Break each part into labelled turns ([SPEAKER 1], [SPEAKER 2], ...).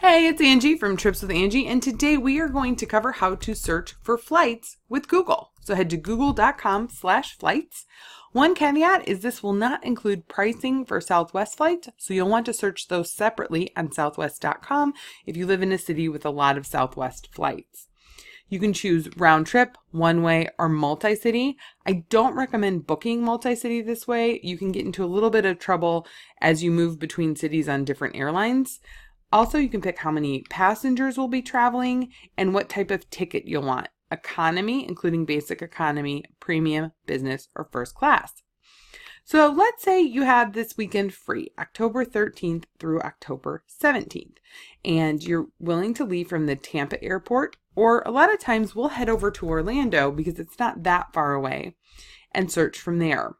[SPEAKER 1] Hey, it's Angie from Trips with Angie, and today we are going to cover how to search for flights with Google. So head to google.com/flights. One caveat is this will not include pricing for Southwest flights, so you'll want to search those separately on southwest.com if you live in a city with a lot of Southwest flights. You can choose round trip, one way, or multi-city. I don't recommend booking multi-city this way. You can get into a little bit of trouble as you move between cities on different airlines. Also, you can pick how many passengers will be traveling and what type of ticket you'll want. Economy, including basic economy, premium, business, or first class. So let's say you have this weekend free, October 13th through October 17th, and you're willing to leave from the Tampa airport, or a lot of times we'll head over to Orlando because it's not that far away, and search from there.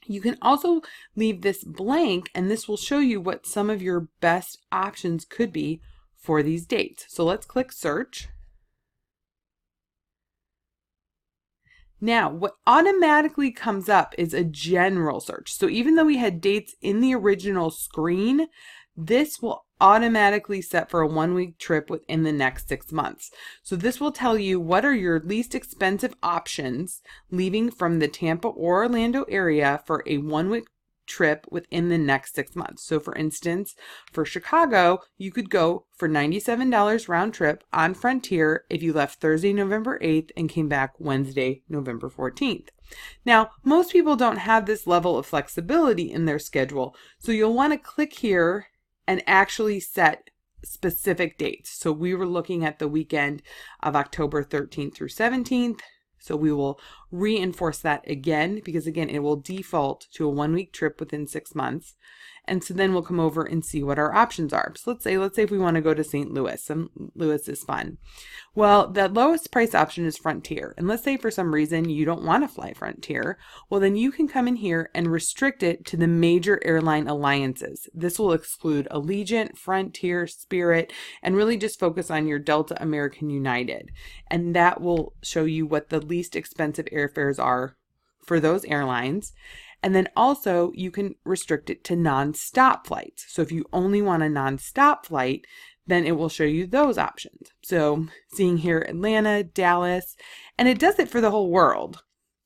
[SPEAKER 1] You can also leave this blank, and this will show you what some of your best options could be for these dates. So let's click search. Now, what automatically comes up is a general search. So even though we had dates in the original screen, this will automatically set for a 1-week trip within the next 6 months. So this will tell you what are your least expensive options leaving from the Tampa or Orlando area for a 1-week trip within the next 6 months. So for instance, for Chicago, you could go for $97 round trip on Frontier if you left Thursday, November 8th and came back Wednesday, November 14th. Now, most people don't have this level of flexibility in their schedule, so you'll want to click here and actually set specific dates. So we were looking at the weekend of October 13th through 17th. So we will reinforce that again, because again, it will default to a 1-week trip within 6 months. And so then we'll come over and see what our options are. So let's say if we want to go to St. Louis, St. Louis is fun. Well, the lowest price option is Frontier. And let's say for some reason you don't want to fly Frontier. Well, then you can come in here and restrict it to the major airline alliances. This will exclude Allegiant, Frontier, Spirit, and really just focus on your Delta, American, United. And that will show you what the least expensive airfares are for those airlines. And then also you can restrict it to non-stop flights. So if you only want a non-stop flight, then it will show you those options. So seeing here Atlanta, Dallas, and it does it for the whole world,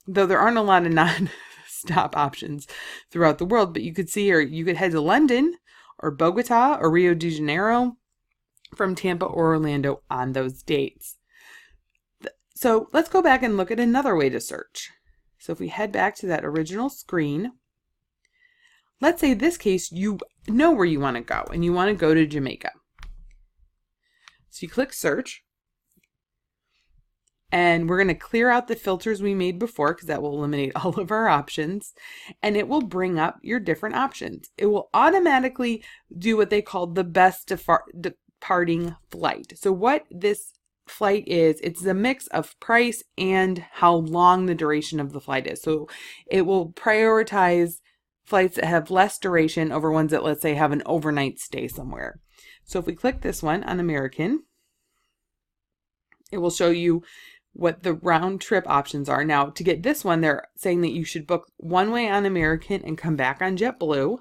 [SPEAKER 1] though there aren't a lot of non-stop options throughout the world. But you could see here, you could head to London or Bogota or Rio de Janeiro from Tampa or Orlando on those dates. So let's go back and look at another way to search. So if we head back to that original screen, let's say in this case, you know where you want to go and you want to go to Jamaica. So you click search, and we're going to clear out the filters we made before because that will eliminate all of our options, and it will bring up your different options. It will automatically do what they call the best departing flight. So what this flight is, it's a mix of price and how long the duration of the flight is. So it will prioritize flights that have less duration over ones that, let's say, have an overnight stay somewhere. So if we click this one on American, it will show you what the round trip options are. Now, to get this one, they're saying that you should book one way on American and come back on JetBlue.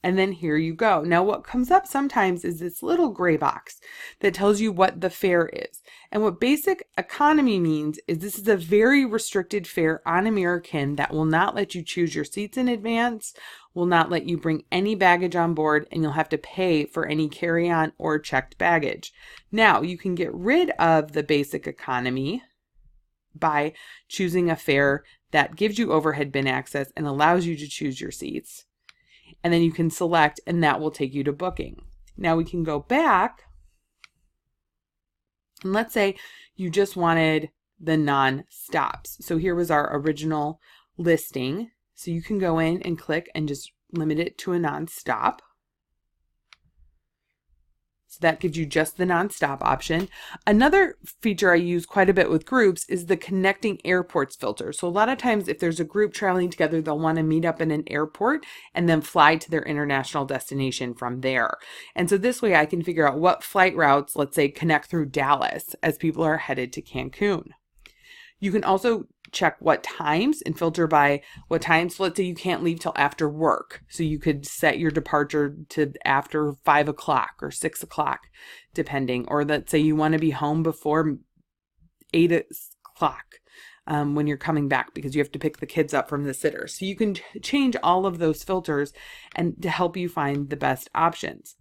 [SPEAKER 1] And then here you go. Now what comes up sometimes is this little gray box that tells you what the fare is. And what basic economy means is this is a very restricted fare on American that will not let you choose your seats in advance, will not let you bring any baggage on board, and you'll have to pay for any carry-on or checked baggage. Now you can get rid of the basic economy by choosing a fare that gives you overhead bin access and allows you to choose your seats. And then you can select, and that will take you to booking. Now we can go back, and let's say you just wanted the non-stops. So here was our original listing. So you can go in and click and just limit it to a non-stop. So that gives you just the nonstop option. Another feature I use quite a bit with groups is the connecting airports filter. So a lot of times if there's a group traveling together, they'll want to meet up in an airport and then fly to their international destination from there. And so this way I can figure out what flight routes, let's say, connect through Dallas as people are headed to Cancun. You can also check what times and filter by what times. So let's say you can't leave till after work. So you could set your departure to after 5 o'clock or 6 o'clock, depending. Or let's say you want to be home before 8 o'clock. When you're coming back because you have to pick the kids up from the sitter. So you can change all of those filters and to help you find the best options.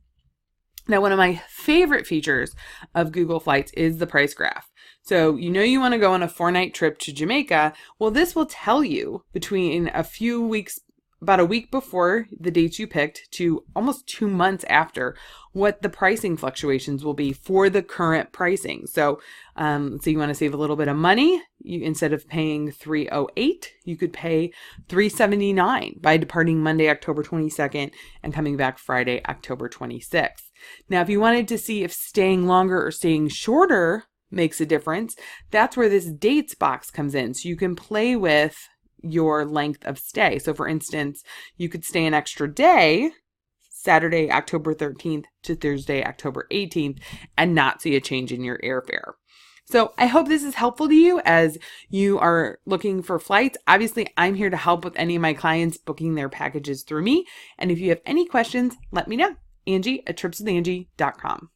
[SPEAKER 1] Now, one of my favorite features of Google Flights is the price graph. So you want to go on a 4-night trip to Jamaica. Well, this will tell you between a few weeks, about a week before the dates you picked to almost 2 months after, what the pricing fluctuations will be for the current pricing. So let's say you want to save a little bit of money. Instead of paying $308, you could pay $379 by departing Monday, October 22nd and coming back Friday, October 26th. Now, if you wanted to see if staying longer or staying shorter makes a difference, that's where this dates box comes in. So you can play with your length of stay. So for instance, you could stay an extra day, Saturday, October 13th to Thursday, October 18th, and not see a change in your airfare. So I hope this is helpful to you as you are looking for flights. Obviously, I'm here to help with any of my clients booking their packages through me. And if you have any questions, let me know. Angie at tripswithangie.com.